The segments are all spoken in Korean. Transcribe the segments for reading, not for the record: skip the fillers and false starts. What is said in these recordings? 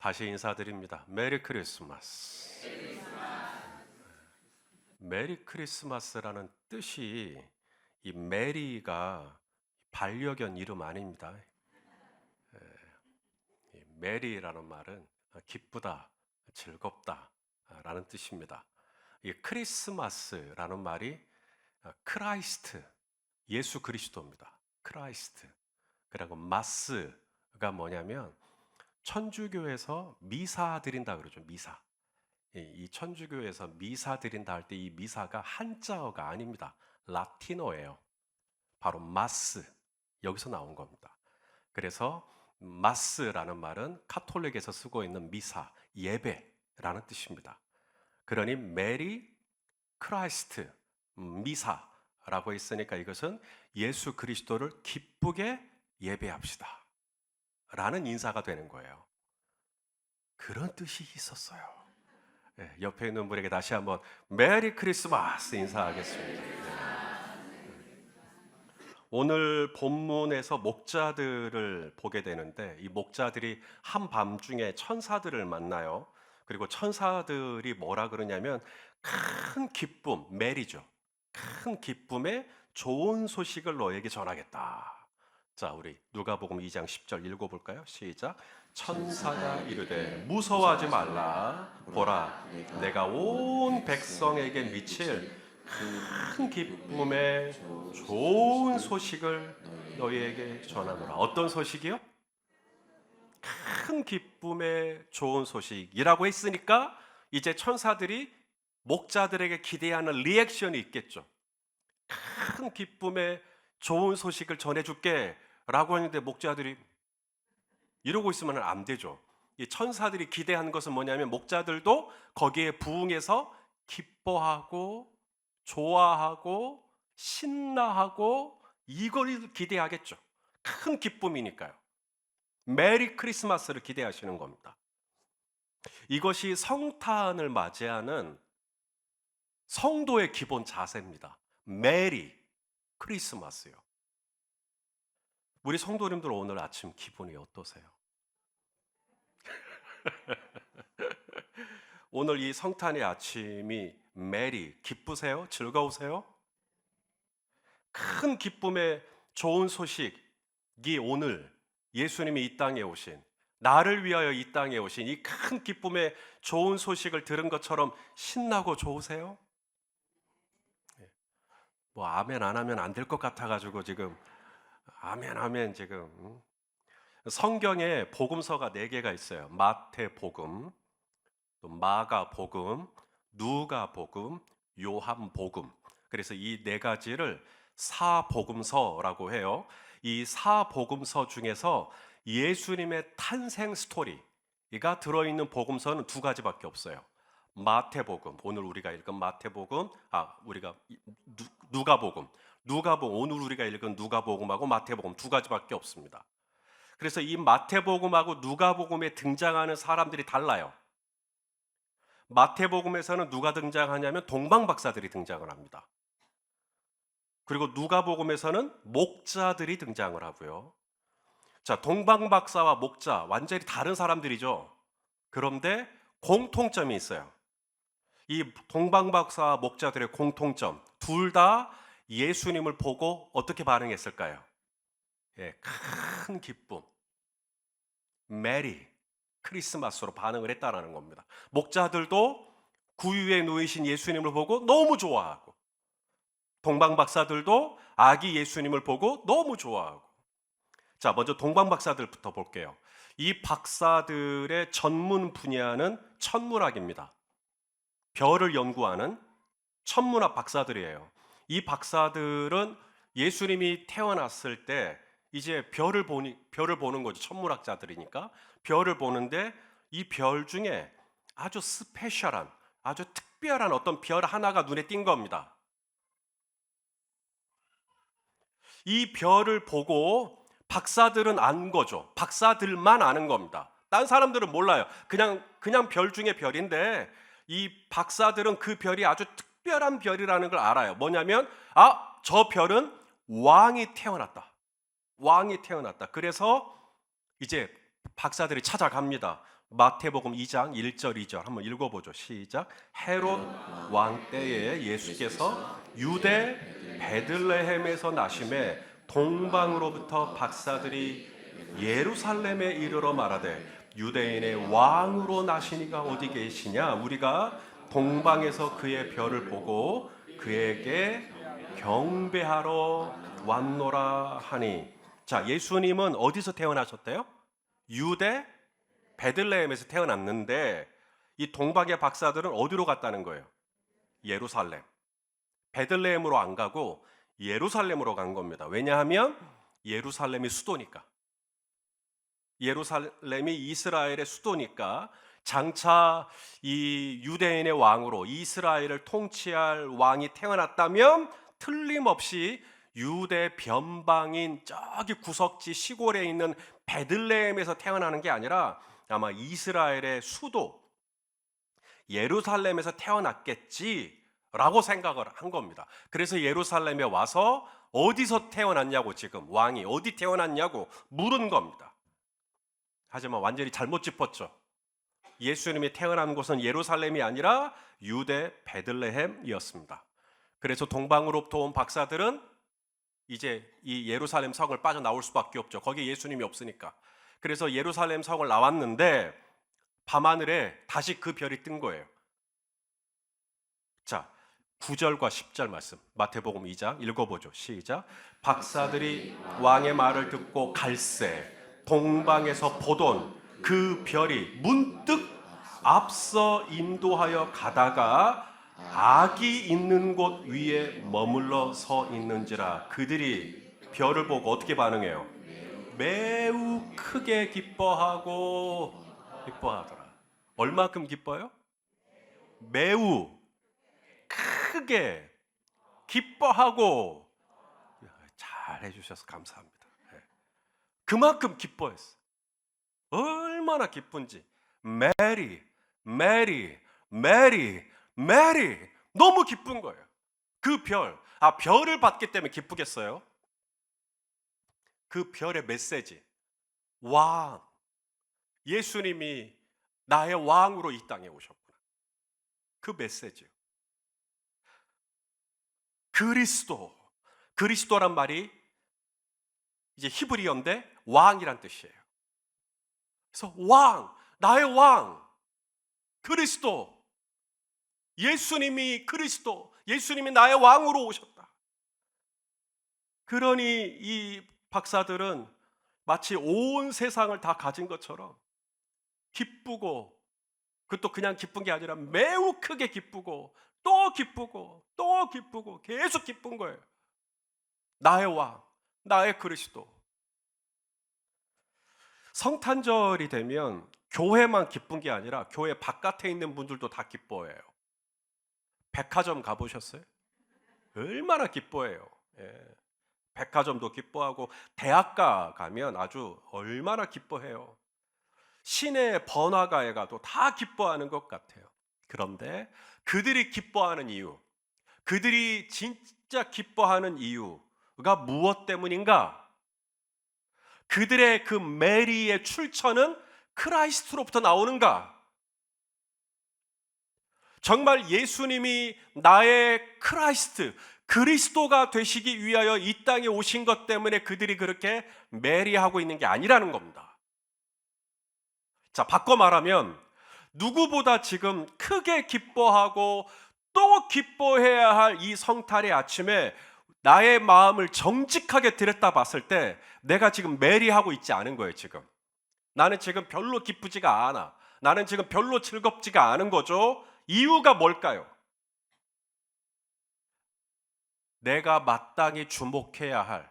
다시 인사드립니다. 메리 크리스마스. 메리 크리스마스라는 뜻이 이 메리가 반려견 이름 아닙니다. 이 메리라는 말은 기쁘다, 즐겁다 라는 뜻입니다. 이 크리스마스라는 말이 크라이스트, 예수 그리스도입니다. 크라이스트. 그리고 마스가 뭐냐면 천주교에서 미사 드린다 그러죠. 미사. 이 천주교에서 미사 드린다 할 때 이 미사가 한자어가 아닙니다. 라틴어예요. 바로 마스. 여기서 나온 겁니다. 그래서 마스라는 말은 카톨릭에서 쓰고 있는 미사, 예배라는 뜻입니다. 그러니 메리 크라이스트, 미사라고 했으니까 이것은 예수 그리스도를 기쁘게 예배합시다 라는 인사가 되는 거예요. 그런 뜻이 있었어요. 네, 옆에 있는 분에게 다시 한번 메리 크리스마스 인사하겠습니다. 네. 오늘 본문에서 목자들을 보게 되는데 이 목자들이 한밤중에 천사들을 만나요. 그리고 천사들이 뭐라 그러냐면 큰 기쁨, 메리죠. 큰 기쁨에 좋은 소식을 너에게 전하겠다. 자, 우리 누가복음 2장 10절 읽어볼까요? 시작. 천사가 이르되 무서워하지 말라. 보라, 내가 온 백성에게 미칠 큰 기쁨의 좋은 소식을 너희에게 전하노라. 어떤 소식이요? 큰 기쁨의 좋은 소식이라고 했으니까 이제 천사들이 목자들에게 기대하는 리액션이 있겠죠. 큰 기쁨의 좋은 소식을 전해줄게 라고 하는데 목자들이 이러고 있으면 안 되죠. 이 천사들이 기대한 것은 뭐냐면 목자들도 거기에 부응해서 기뻐하고 좋아하고 신나하고 이걸 기대하겠죠. 큰 기쁨이니까요. 메리 크리스마스를 기대하시는 겁니다. 이것이 성탄을 맞이하는 성도의 기본 자세입니다. 메리 크리스마스요. 우리 성도님들 오늘 아침 기분이 어떠세요? 오늘 이 성탄의 아침이 메리, 기쁘세요? 즐거우세요? 큰 기쁨의 좋은 소식이 오늘 예수님이 이 땅에 오신, 나를 위하여 이 땅에 오신 이 큰 기쁨의 좋은 소식을 들은 것처럼 신나고 좋으세요? 뭐 아멘 안 하면 안 될 것 같아가지고 지금 아멘 지금 성경에 복음서가 4개가 있어요. 마태복음, 또 마가복음, 누가복음, 요한복음. 그래서 이 4가지를 사복음서라고 해요. 이 사복음서 중에서 예수님의 탄생 스토리가 들어있는 복음서는 2가지밖에 없어요. 마태복음, 오늘 우리가 읽은 마태복음, 누가복음, 오늘 우리가 읽은 누가복음하고 마태복음 2가지밖에 없습니다. 그래서 이 마태복음하고 누가복음에 등장하는 사람들이 달라요. 마태복음에서는 누가 등장하냐면 동방박사들이 등장을 합니다. 그리고 누가복음에서는 목자들이 등장을 하고요. 자, 동방박사와 목자 완전히 다른 사람들이죠. 그런데 공통점이 있어요. 이 동방박사와 목자들의 공통점, 둘 다 예수님을 보고 어떻게 반응했을까요? 예, 큰 기쁨, 메리 크리스마스로 반응을 했다라는 겁니다. 목자들도 구유에 누이신 예수님을 보고 너무 좋아하고, 동방박사들도 아기 예수님을 보고 너무 좋아하고. 자, 먼저 동방박사들부터 볼게요. 이 박사들의 전문 분야는 천문학입니다. 별을 연구하는 천문학 박사들이에요. 이 박사들은 예수님이 태어났을 때 이제 별을 보는 거죠. 천문학자들이니까 별을 보는데 이 별 중에 아주 스페셜한, 아주 특별한 어떤 별 하나가 눈에 띈 겁니다. 이 별을 보고 박사들은 안 거죠. 박사들만 아는 겁니다. 딴 사람들은 몰라요. 그냥 별 중에 별인데 이 박사들은 그 별이 아주 특별한 별이라는 걸 알아요. 뭐냐면 저 별은 왕이 태어났다. 왕이 태어났다. 그래서 이제 박사들이 찾아갑니다. 마태복음 2장 1절 2절 한번 읽어보죠. 시작. 헤롯 왕 때에 예수께서 유대 베들레헴에서 나심에 동방으로부터 박사들이 예루살렘에 이르러 말하되 유대인의 왕으로 나시니가 어디 계시냐? 우리가 동방에서 그의 별을 보고 그에게 경배하러 왔노라 하니. 자, 예수님은 어디서 태어나셨대요? 유대 베들레헴에서 태어났는데 이 동방의 박사들은 어디로 갔다는 거예요? 예루살렘. 베들레헴으로 안 가고 예루살렘으로 간 겁니다. 왜냐하면 예루살렘이 수도니까. 예루살렘이 이스라엘의 수도니까 장차 이 유대인의 왕으로 이스라엘을 통치할 왕이 태어났다면 틀림없이 유대 변방인 저기 구석지 시골에 있는 베들레헴에서 태어나는 게 아니라 아마 이스라엘의 수도 예루살렘에서 태어났겠지라고 생각을 한 겁니다. 그래서 예루살렘에 와서 어디서 태어났냐고, 지금 왕이 어디 태어났냐고 물은 겁니다. 하지만 완전히 잘못 짚었죠. 예수님이 태어난 곳은 예루살렘이 아니라 유대 베들레헴이었습니다. 그래서 동방으로부터 온 박사들은 이제 이 예루살렘 성을 빠져나올 수밖에 없죠. 거기에 예수님이 없으니까. 그래서 예루살렘 성을 나왔는데 밤하늘에 다시 그 별이 뜬 거예요. 자, 9절과 10절 말씀 마태복음 2장 읽어보죠. 시작. 박사들이 왕의 말을 듣고 갈새 동방에서 보던 그 별이 문득 앞서 인도하여 가다가 악이 있는 곳 위에 머물러 서 있는지라. 그들이 별을 보고 어떻게 반응해요? 매우 크게 기뻐하더라. 얼마큼 기뻐요? 매우 크게 기뻐하고. 잘 해주셔서 감사합니다. 그만큼 기뻐했어. 얼마나 기쁜지. 메리 너무 기쁜 거예요. 그 별, 별을 봤기 때문에 기쁘겠어요? 그 별의 메시지, 왕, 예수님이 나의 왕으로 이 땅에 오셨구나. 그 메시지요. 그리스도란 말이 이제 히브리어인데 왕이란 뜻이에요. 그래서 왕, 나의 왕, 그리스도, 예수님이 그리스도, 예수님이 나의 왕으로 오셨다. 그러니 이 박사들은 마치 온 세상을 다 가진 것처럼 기쁘고, 그것도 그냥 기쁜 게 아니라 매우 크게 기쁘고 또 기쁘고 또 기쁘고 계속 기쁜 거예요. 나의 왕, 나의 그리스도. 성탄절이 되면 교회만 기쁜 게 아니라 교회 바깥에 있는 분들도 다 기뻐해요. 백화점 가보셨어요? 얼마나 기뻐해요. 백화점도 기뻐하고 대학가 가면 아주 얼마나 기뻐해요. 시내 번화가에 가도 다 기뻐하는 것 같아요. 그런데 그들이 기뻐하는 이유, 그들이 진짜 기뻐하는 이유가 무엇 때문인가? 그들의 그 메리의 출처는 크라이스트로부터 나오는가? 정말 예수님이 나의 크라이스트, 그리스도가 되시기 위하여 이 땅에 오신 것 때문에 그들이 그렇게 메리하고 있는 게 아니라는 겁니다. 자, 바꿔 말하면 누구보다 지금 크게 기뻐하고 또 기뻐해야 할 이 성탄의 아침에 나의 마음을 정직하게 들여다봤을 때 내가 지금 메리하고 있지 않은 거예요. 지금 나는 지금 별로 기쁘지가 않아. 나는 지금 별로 즐겁지가 않은 거죠. 이유가 뭘까요? 내가 마땅히 주목해야 할,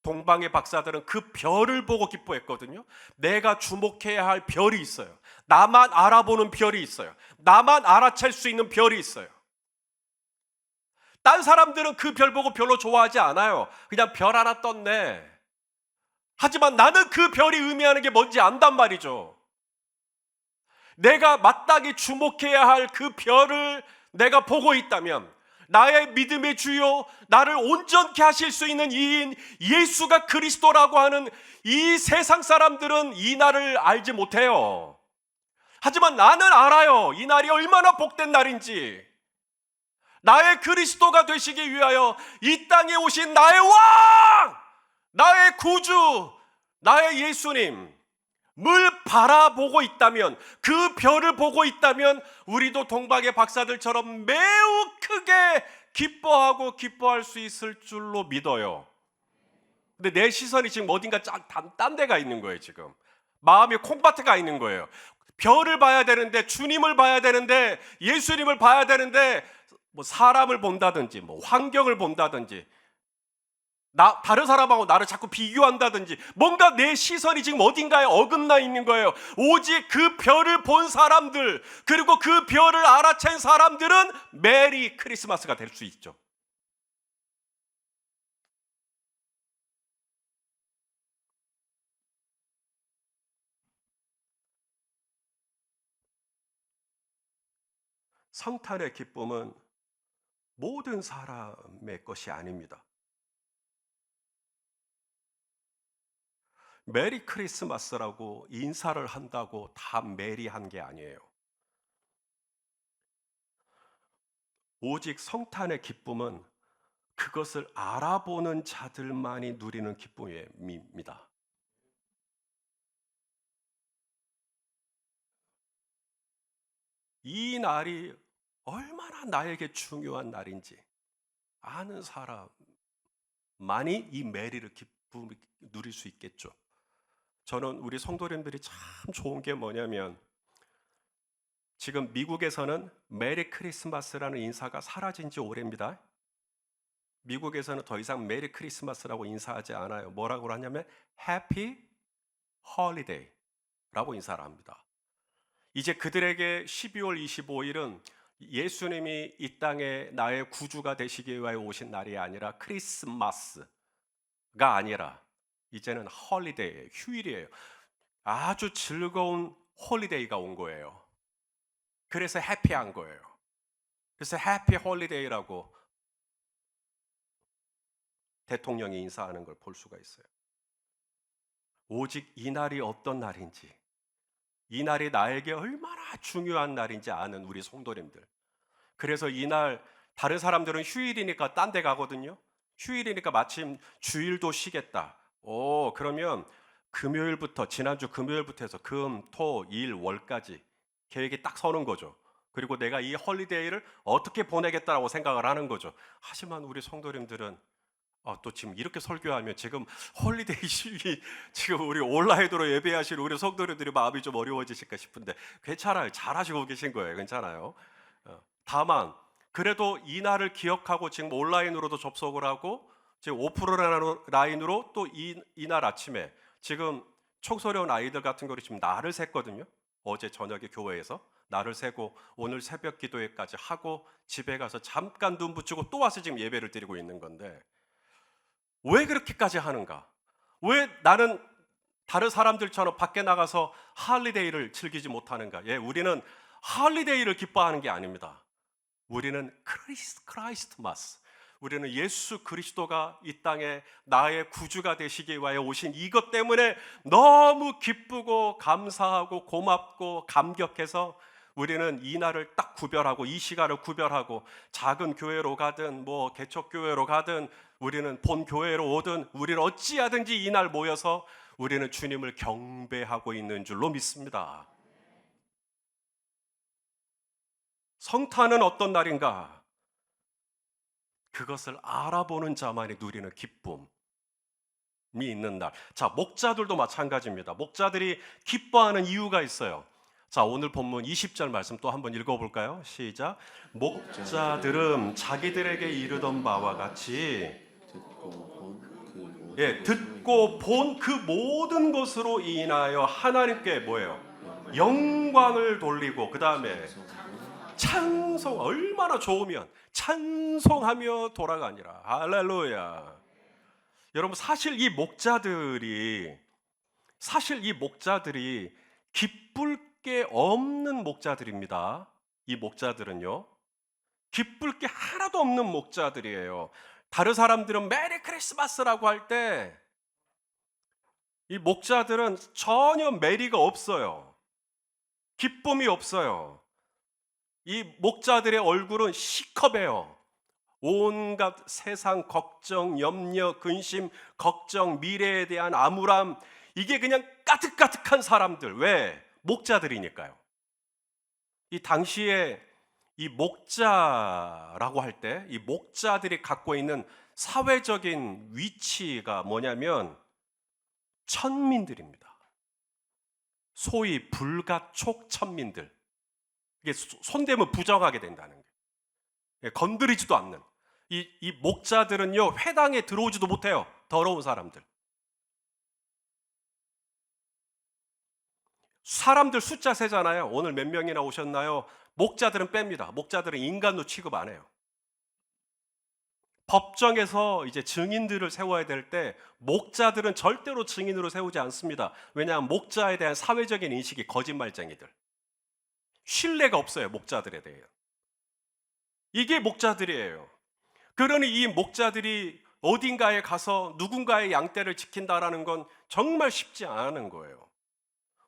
동방의 박사들은 그 별을 보고 기뻐했거든요. 내가 주목해야 할 별이 있어요. 나만 알아보는 별이 있어요. 나만 알아챌 수 있는 별이 있어요. 딴 사람들은 그 별 보고 별로 좋아하지 않아요. 그냥 별 하나 떴네. 하지만 나는 그 별이 의미하는 게 뭔지 안단 말이죠. 내가 마땅히 주목해야 할 그 별을 내가 보고 있다면, 나의 믿음의 주요, 나를 온전케 하실 수 있는 이인 예수가 그리스도라고 하는 이 세상 사람들은 이 나를 알지 못해요. 하지만 나는 알아요. 이 날이 얼마나 복된 날인지. 나의 그리스도가 되시기 위하여 이 땅에 오신 나의 왕, 나의 구주, 나의 예수님 을 바라보고 있다면, 그 별을 보고 있다면 우리도 동방의 박사들처럼 매우 크게 기뻐하고 기뻐할 수 있을 줄로 믿어요. 근데 내 시선이 지금 어딘가 딴 데가 있는 거예요. 지금 마음이 콩밭에 있는 거예요. 별을 봐야 되는데, 주님을 봐야 되는데, 예수님을 봐야 되는데, 뭐 사람을 본다든지, 뭐 환경을 본다든지, 다른 사람하고 나를 자꾸 비교한다든지, 뭔가 내 시선이 지금 어딘가에 어긋나 있는 거예요. 오직 그 별을 본 사람들, 그리고 그 별을 알아챈 사람들은 메리 크리스마스가 될 수 있죠. 성탄의 기쁨은 모든 사람의 것이 아닙니다. 메리 크리스마스라고 인사를 한다고 다 메리한 게 아니에요. 오직 성탄의 기쁨은 그것을 알아보는 자들만이 누리는 기쁨입니다. 이 날이 얼마나 나에게 중요한 날인지 아는 사람만이 이 메리를 기쁨 누릴 수 있겠죠. 저는 우리 성도님들이 참 좋은 게 뭐냐면, 지금 미국에서는 메리 크리스마스라는 인사가 사라진 지 오래입니다. 미국에서는 더 이상 메리 크리스마스라고 인사하지 않아요. 뭐라고 하냐면 해피 홀리데이라고 인사를 합니다. 이제 그들에게 12월 25일은 예수님이 이 땅에 나의 구주가 되시기 위하여 오신 날이 아니라, 크리스마스가 아니라 이제는 홀리데이예요. 휴일이에요. 아주 즐거운 홀리데이가 온 거예요. 그래서 해피한 거예요. 그래서 해피 홀리데이라고 대통령이 인사하는 걸 볼 수가 있어요. 오직 이 날이 어떤 날인지, 이 날이 나에게 얼마나 중요한 날인지 아는 우리 성도님들. 그래서 이날 다른 사람들은 휴일이니까 딴 데 가거든요. 휴일이니까 마침 주일도 쉬겠다. 그러면 금요일부터, 지난주 금요일부터 해서 금, 토, 일, 월까지 계획이 딱 서는 거죠. 그리고 내가 이 홀리데이를 어떻게 보내겠다라고 생각을 하는 거죠. 하지만 우리 성도님들은 또 지금 이렇게 설교하면 지금 홀리데이 시위, 지금 우리 온라인으로 예배하시는 우리 성도님들이 마음이 좀 어려워지실까 싶은데, 괜찮아요. 잘하시고 계신 거예요. 괜찮아요. 다만 그래도 이 날을 기억하고 지금 온라인으로도 접속을 하고, 지금 오프라인으로 또 이날 아침에 지금 청소년 아이들 같은 거를 지금 날을 샜거든요. 어제 저녁에 교회에서 날을 세고 오늘 새벽 기도회까지 하고 집에 가서 잠깐 눈 붙이고 또 와서 지금 예배를 드리고 있는 건데, 왜 그렇게까지 하는가? 왜 나는 다른 사람들처럼 밖에 나가서 할리데이를 즐기지 못하는가? 우리는 할리데이를 기뻐하는 게 아닙니다. 우리는 크라이스트마스, 우리는 예수 그리스도가 이 땅에 나의 구주가 되시기 위하여 오신 이것 때문에 너무 기쁘고 감사하고 고맙고 감격해서, 우리는 이 날을 딱 구별하고, 이 시간을 구별하고, 작은 교회로 가든 뭐 개척교회로 가든 우리는 본 교회로 오든 우리는 어찌하든지 이 날 모여서 우리는 주님을 경배하고 있는 줄로 믿습니다. 성탄은 어떤 날인가? 그것을 알아보는 자만이 누리는 기쁨이 있는 날. 자, 목자들도 마찬가지입니다. 목자들이 기뻐하는 이유가 있어요. 자, 오늘 본문 20절 말씀 또 한번 읽어볼까요? 시작. 목자들은 자기들에게 이르던 바와 같이 듣고 본 그 모든 것으로 인하여 하나님께 뭐예요? 영광을 돌리고, 그 다음에 찬송, 얼마나 좋으면 찬송하며 돌아가니라. 할렐루야. 여러분, 사실 이 목자들이 기쁠 게 없는 목자들입니다. 이 목자들은요, 기쁠 게 하나도 없는 목자들이에요. 다른 사람들은 메리 크리스마스라고 할 때 이 목자들은 전혀 메리가 없어요. 기쁨이 없어요. 이 목자들의 얼굴은 시커매요. 온갖 세상 걱정, 염려, 근심, 걱정, 미래에 대한 암울함, 이게 그냥 까득까득한 사람들. 왜? 목자들이니까요. 이 당시에 이 목자라고 할 때 이 목자들이 갖고 있는 사회적인 위치가 뭐냐면 천민들입니다. 소위 불가촉 천민들. 이게 손대면 부정하게 된다는 거예요. 예, 건드리지도 않는. 이 목자들은요, 회당에 들어오지도 못해요. 더러운 사람들. 사람들 숫자 세잖아요. 오늘 몇 명이나 오셨나요? 목자들은 뺍니다. 목자들은 인간도 취급 안 해요. 법정에서 이제 증인들을 세워야 될 때 목자들은 절대로 증인으로 세우지 않습니다. 왜냐하면 목자에 대한 사회적인 인식이 거짓말쟁이들. 신뢰가 없어요, 목자들에 대해. 이게 목자들이에요. 그러니 이 목자들이 어딘가에 가서 누군가의 양떼를 지킨다라는 건 정말 쉽지 않은 거예요.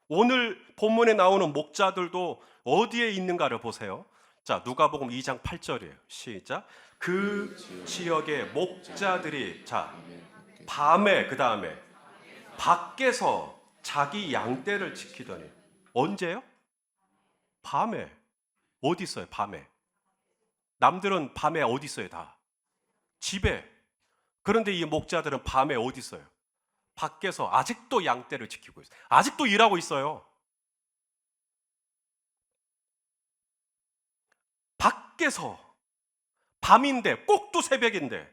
오늘 본문에 나오는 목자들도 어디에 있는가를 보세요. 자, 누가복음 2장 8절이에요. 시작. 그 지역의 목자들이 자, 밤에 그다음에 밖에서 자기 양떼를 지키더니 언제요? 밤에. 어디 있어요? 밤에. 남들은 밤에 어디 있어요? 다. 집에. 그런데 이 목자들은 밤에 어디 있어요? 밖에서 아직도 양떼를 지키고 있어요. 아직도 일하고 있어요. 밖에서 밤인데 꼭두 새벽인데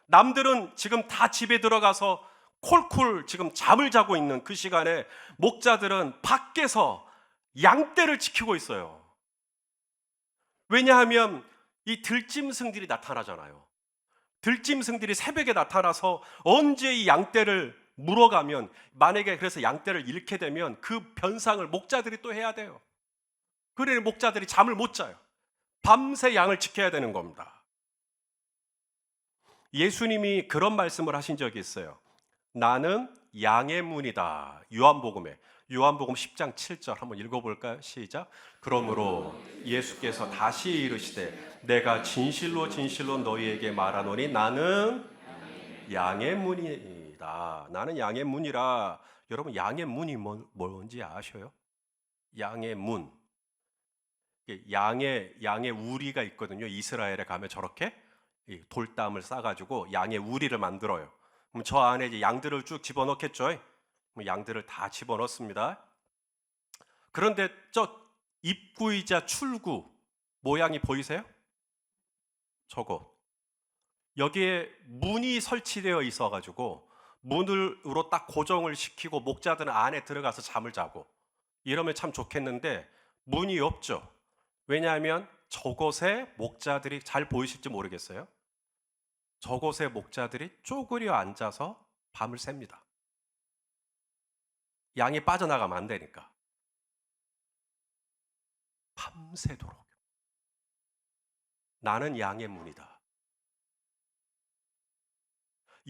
남들은 지금 다 집에 들어가서 콜콜 지금 잠을 자고 있는 그 시간에 목자들은 밖에서 양떼를 지키고 있어요. 왜냐하면 이 들짐승들이 나타나잖아요. 들짐승들이 새벽에 나타나서 언제 이 양떼를 물어가면 만약에 그래서 양떼를 잃게 되면 그 변상을 목자들이 또 해야 돼요. 그래 목자들이 잠을 못 자요. 밤새 양을 지켜야 되는 겁니다. 예수님이 그런 말씀을 하신 적이 있어요. 나는 양의 문이다. 요한복음 10장 7절 한번 읽어볼까요? 시작. 그러므로 예수께서 다시 이르시되 내가 진실로 진실로 너희에게 말하노니 나는 양의 문이다. 나는 양의 문이라. 여러분 양의 문이 뭔지 아셔요? 양의 문. 양의 우리가 있거든요. 이스라엘에 가면 저렇게 돌담을 싸가지고 양의 우리를 만들어요. 그럼 저 안에 이제 양들을 쭉 집어넣겠죠. 양들을 다 집어넣습니다. 그런데 저 입구이자 출구 모양이 보이세요? 저거. 여기에 문이 설치되어 있어가지고 문으로 딱 고정을 시키고 목자들은 안에 들어가서 잠을 자고 이러면 참 좋겠는데 문이 없죠. 왜냐하면 저곳에 목자들이 잘 보이실지 모르겠어요. 저곳에 목자들이 쪼그려 앉아서 밤을 샙니다. 양이 빠져나가면 안 되니까. 밤새도록. 나는 양의 문이다.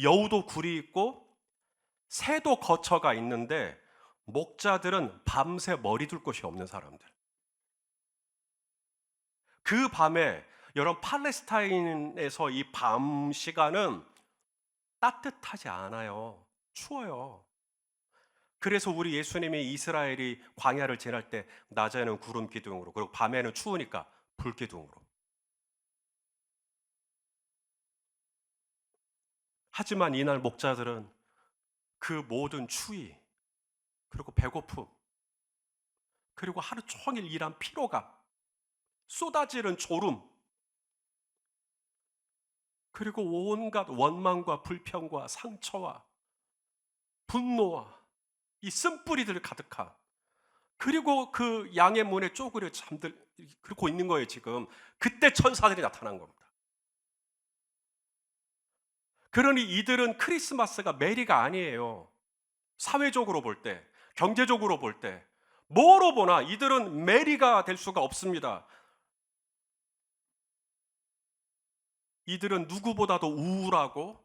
여우도 굴이 있고 새도 거처가 있는데 목자들은 밤새 머리 둘 곳이 없는 사람들. 그 밤에 여러분 팔레스타인에서 이 밤 시간은 따뜻하지 않아요. 추워요. 그래서 우리 예수님이 이스라엘이 광야를 지날 때 낮에는 구름 기둥으로 그리고 밤에는 추우니까 불 기둥으로. 하지만 이날 목자들은 그 모든 추위 그리고 배고픔 그리고 하루 종일 일한 피로감 쏟아지는 졸음 그리고 온갖 원망과 불평과 상처와 분노와 이 쓴뿌리들 가득한 그리고 그 양의 문에 쪼그려 그러고 있는 거예요 지금. 그때 천사들이 나타난 겁니다. 그러니 이들은 크리스마스가 메리가 아니에요. 사회적으로 볼 때, 경제적으로 볼 때, 뭐로 보나 이들은 메리가 될 수가 없습니다. 이들은 누구보다도 우울하고,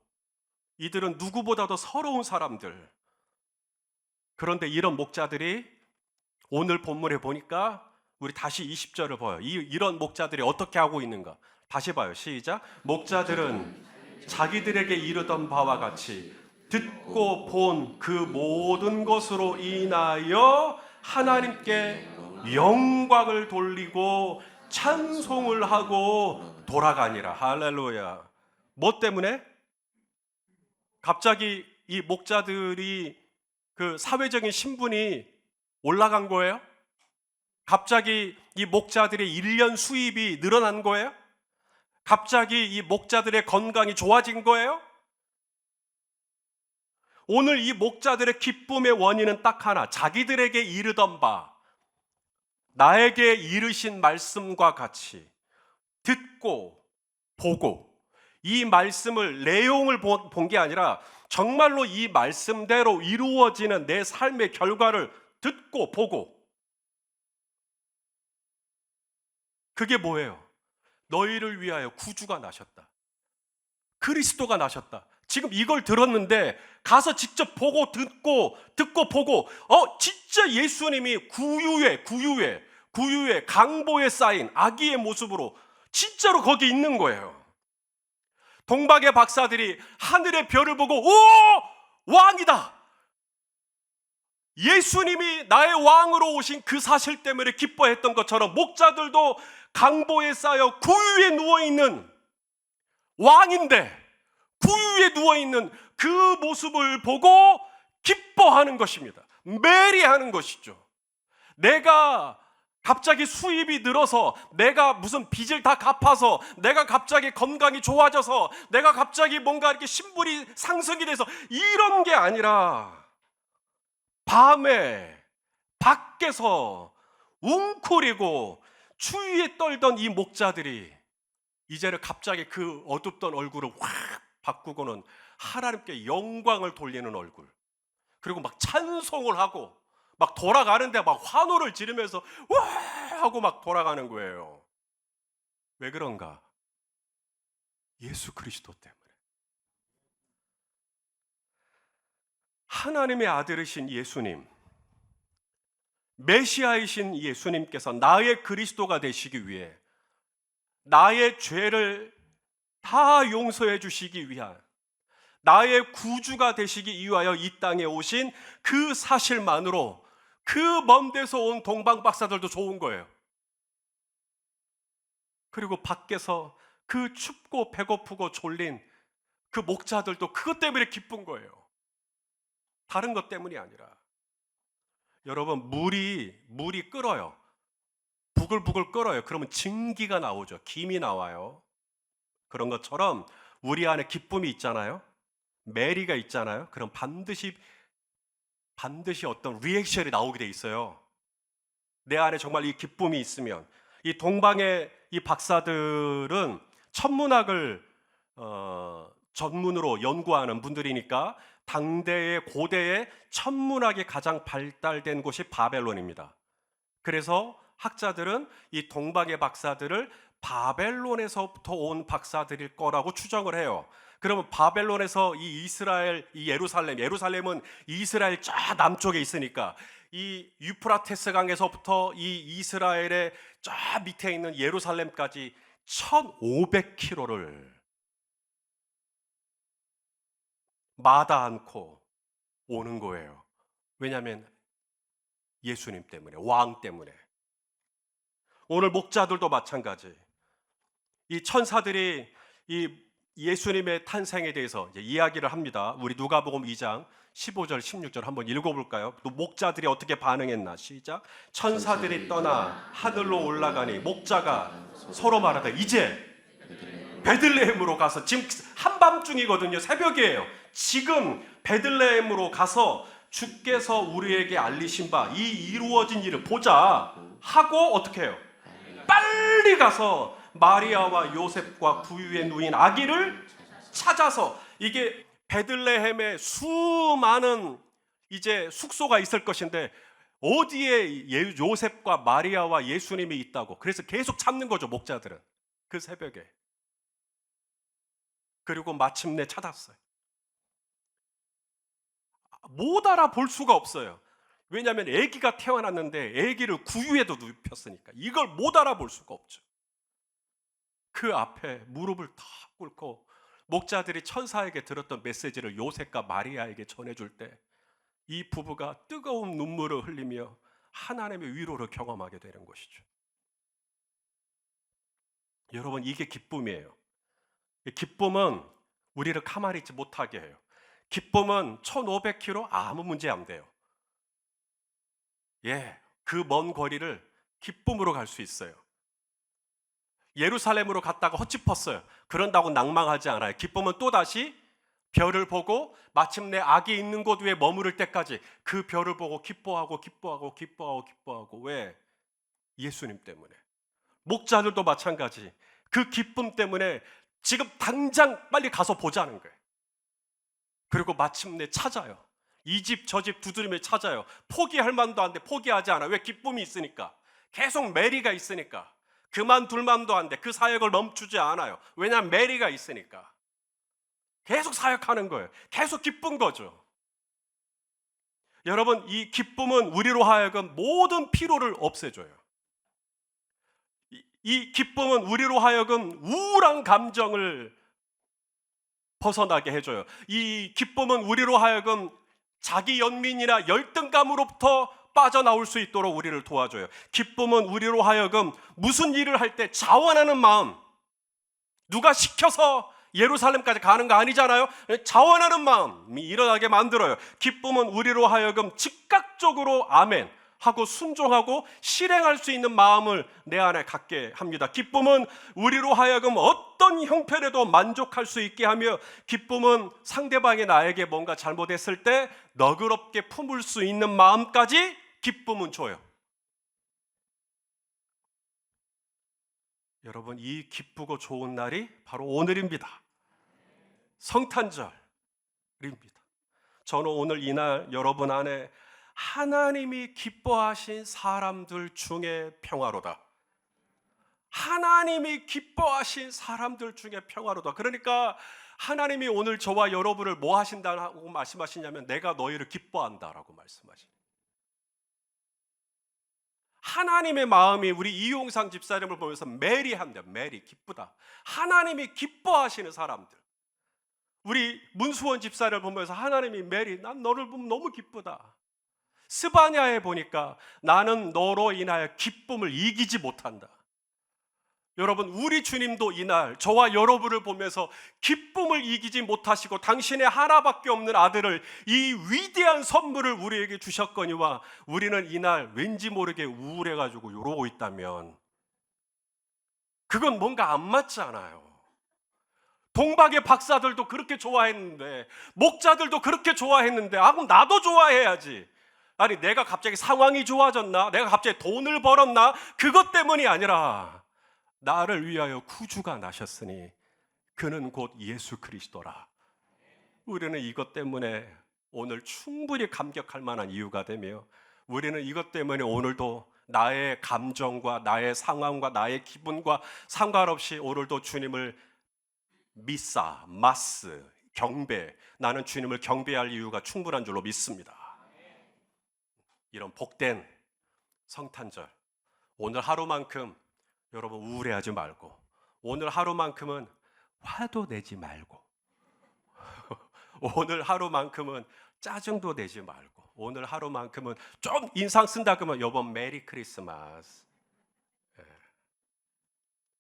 이들은 누구보다도 서러운 사람들. 그런데 이런 목자들이 오늘 본문에 보니까 우리 다시 20절을 봐요. 이런 목자들이 어떻게 하고 있는가. 다시 봐요. 시작. 목자들은 자기들에게 이르던 바와 같이 듣고 본 그 모든 것으로 인하여 하나님께 영광을 돌리고 찬송을 하고 돌아가니라. 할렐루야. 뭐 때문에? 갑자기 이 목자들이 그 사회적인 신분이 올라간 거예요? 갑자기 이 목자들의 1년 수입이 늘어난 거예요? 갑자기 이 목자들의 건강이 좋아진 거예요? 오늘 이 목자들의 기쁨의 원인은 딱 하나. 자기들에게 이르던 바, 나에게 이르신 말씀과 같이 듣고 보고, 이 말씀을 내용을 본 게 아니라 정말로 이 말씀대로 이루어지는 내 삶의 결과를 듣고 보고. 그게 뭐예요? 너희를 위하여 구주가 나셨다. 그리스도가 나셨다. 지금 이걸 들었는데 가서 직접 보고 듣고 보고, 진짜 예수님이 구유에 강보에 쌓인 아기의 모습으로 진짜로 거기 있는 거예요. 동방의 박사들이 하늘의 별을 보고 오! 왕이다! 예수님이 나의 왕으로 오신 그 사실 때문에 기뻐했던 것처럼 목자들도 강보에 쌓여 구유에 누워있는 왕인데, 구유에 누워있는 그 모습을 보고 기뻐하는 것입니다. 메리하는 것이죠. 내가 갑자기 수입이 늘어서, 내가 무슨 빚을 다 갚아서, 내가 갑자기 건강이 좋아져서, 내가 갑자기 뭔가 이렇게 신분이 상승이 돼서 이런 게 아니라, 밤에 밖에서 웅크리고 추위에 떨던 이 목자들이 이제는 갑자기 그 어둡던 얼굴을 확 바꾸고는 하나님께 영광을 돌리는 얼굴, 그리고 막 찬송을 하고 막 돌아가는데 막 환호를 지르면서 와 하고 막 돌아가는 거예요. 왜 그런가? 예수 그리스도 때문에. 하나님의 아들이신 예수님, 메시아이신 예수님께서 나의 그리스도가 되시기 위해, 나의 죄를 다 용서해 주시기 위한, 나의 구주가 되시기 위하여 이 땅에 오신 그 사실만으로 그 먼 데서 온 동방 박사들도 좋은 거예요. 그리고 밖에서 그 춥고 배고프고 졸린 그 목자들도 그것 때문에 기쁜 거예요. 다른 것 때문이 아니라. 여러분, 물이 끓어요. 부글부글 끓어요. 그러면 증기가 나오죠. 김이 나와요. 그런 것처럼 우리 안에 기쁨이 있잖아요. 메리가 있잖아요. 그럼 반드시 어떤 리액션이 나오게 돼 있어요. 내 안에 정말 이 기쁨이 있으면. 이 동방의 이 박사들은 천문학을 전문으로 연구하는 분들이니까 당대의 고대의 천문학이 가장 발달된 곳이 바벨론입니다. 그래서 학자들은 이 동방의 박사들을 바벨론에서부터 온 박사들일 거라고 추정을 해요. 그러면 바벨론에서 이 이스라엘, 이 예루살렘은 이스라엘 쫙 남쪽에 있으니까 이 유프라테스 강에서부터 이 이스라엘의 쫙 밑에 있는 예루살렘까지 1500km를 마다 않고 오는 거예요. 왜냐하면 예수님 때문에, 왕 때문에. 오늘 목자들도 마찬가지. 이 천사들이 이 예수님의 탄생에 대해서 이제 이야기를 합니다. 우리 누가복음 2장 15절 16절 한번 읽어볼까요? 또 목자들이 어떻게 반응했나. 시작. 천사들이 떠나 하늘로 올라가니 목자가 서로 말하되 이제 베들레헴으로 가서, 지금 한밤중이거든요. 새벽이에요. 지금 베들레헴으로 가서 주께서 우리에게 알리신 바 이 이루어진 일을 보자 하고 어떻게 해요? 빨리 가서 마리아와 요셉과 구유에 누인 아기를 찾아서, 이게 베들레헴에 수많은 이제 숙소가 있을 것인데 어디에 요셉과 마리아와 예수님이 있다고. 그래서 계속 찾는 거죠, 목자들은. 그 새벽에. 그리고 마침내 찾았어요. 못 알아볼 수가 없어요. 왜냐하면 아기가 태어났는데 아기를 구유에도 눕혔으니까 이걸 못 알아볼 수가 없죠. 그 앞에 무릎을 탁 꿇고 목자들이 천사에게 들었던 메시지를 요셉과 마리아에게 전해줄 때 이 부부가 뜨거운 눈물을 흘리며 하나님의 위로를 경험하게 되는 것이죠. 여러분, 이게 기쁨이에요. 기쁨은 우리를 가만히 있지 못하게 해요. 기쁨은 1500km 아무 문제 안 돼요. 그 먼 거리를 기쁨으로 갈 수 있어요. 예루살렘으로 갔다가 헛짚었어요. 그런다고 낭망하지 않아요. 기쁨은 또다시 별을 보고 마침내 악이 있는 곳 위에 머무를 때까지 그 별을 보고 기뻐하고 기뻐하고 기뻐하고 기뻐하고. 왜? 예수님 때문에. 목자들도 마찬가지. 그 기쁨 때문에 지금 당장 빨리 가서 보자는 거예요. 그리고 마침내 찾아요. 이 집 저 집 두드리며 찾아요. 포기할 만도 안 돼. 포기하지 않아. 왜? 기쁨이 있으니까. 계속 메리가 있으니까. 그만둘 만도 안 돼. 그 사역을 멈추지 않아요. 왜냐하면 메리가 있으니까. 계속 사역하는 거예요. 계속 기쁜 거죠. 여러분, 이 기쁨은 우리로 하여금 모든 피로를 없애줘요. 이 기쁨은 우리로 하여금 우울한 감정을 벗어나게 해줘요. 이 기쁨은 우리로 하여금 자기 연민이나 열등감으로부터 빠져나올 수 있도록 우리를 도와줘요. 기쁨은 우리로 하여금 무슨 일을 할 때 자원하는 마음, 누가 시켜서 예루살렘까지 가는 거 아니잖아요. 자원하는 마음이 일어나게 만들어요. 기쁨은 우리로 하여금 즉각적으로 아멘 하고 순종하고 실행할 수 있는 마음을 내 안에 갖게 합니다. 기쁨은 우리로 하여금 어떤 형편에도 만족할 수 있게 하며, 기쁨은 상대방이 나에게 뭔가 잘못했을 때 너그럽게 품을 수 있는 마음까지 기쁨은 줘요. 여러분, 이 기쁘고 좋은 날이 바로 오늘입니다. 성탄절입니다. 저는 오늘 이날 여러분 안에 하나님이 기뻐하신 사람들 중에 평화로다. 하나님이 기뻐하신 사람들 중에 평화로다. 그러니까 하나님이 오늘 저와 여러분을 뭐 하신다고 말씀하시냐면 내가 너희를 기뻐한다라고 말씀하십니다. 하나님의 마음이 우리 이용상 집사님을 보면서 메리한다. 메리, 기쁘다. 하나님이 기뻐하시는 사람들. 우리 문수원 집사를 보면서 하나님이 메리, 난 너를 보면 너무 기쁘다. 스바냐에 보니까 나는 너로 인하여 기쁨을 이기지 못한다. 여러분, 우리 주님도 이날 저와 여러분을 보면서 기쁨을 이기지 못하시고 당신의 하나밖에 없는 아들을, 이 위대한 선물을 우리에게 주셨거니와 우리는 이날 왠지 모르게 우울해가지고 이러고 있다면 그건 뭔가 안 맞잖아요. 동방의 박사들도 그렇게 좋아했는데, 목자들도 그렇게 좋아했는데, 그럼 나도 좋아해야지. 아니, 내가 갑자기 상황이 좋아졌나? 내가 갑자기 돈을 벌었나? 그것 때문이 아니라 나를 위하여 구주가 나셨으니 그는 곧 예수 그리스도라. 우리는 이것 때문에 오늘 충분히 감격할 만한 이유가 되며, 우리는 이것 때문에 오늘도 나의 감정과 나의 상황과 나의 기분과 상관없이 오늘도 주님을 미사, 마스, 경배, 나는 주님을 경배할 이유가 충분한 줄로 믿습니다. 이런 복된 성탄절, 오늘 하루만큼 여러분 우울해하지 말고, 오늘 하루만큼은 화도 내지 말고, 오늘 하루만큼은 짜증도 내지 말고, 오늘 하루만큼은 좀 인상 쓴다 그러면 여보 메리 크리스마스.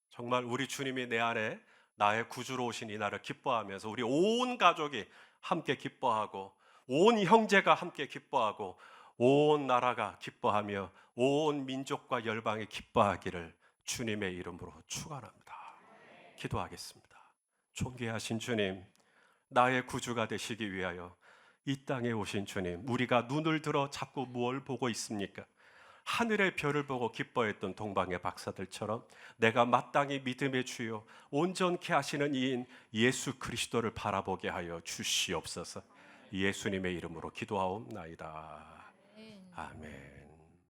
정말 우리 주님이 내 안에 나의 구주로 오신 이 날을 기뻐하면서 우리 온 가족이 함께 기뻐하고, 온 형제가 함께 기뻐하고, 온 나라가 기뻐하며 온 민족과 열방이 기뻐하기를 주님의 이름으로 축원합니다. 기도하겠습니다. 존귀하신 주님, 나의 구주가 되시기 위하여 이 땅에 오신 주님, 우리가 눈을 들어 자꾸 무엇을 보고 있습니까? 하늘의 별을 보고 기뻐했던 동방의 박사들처럼 내가 마땅히 믿음의 주요 온전케 하시는 이인 예수 그리스도를 바라보게 하여 주시옵소서. 예수님의 이름으로 기도하옵나이다. 아멘.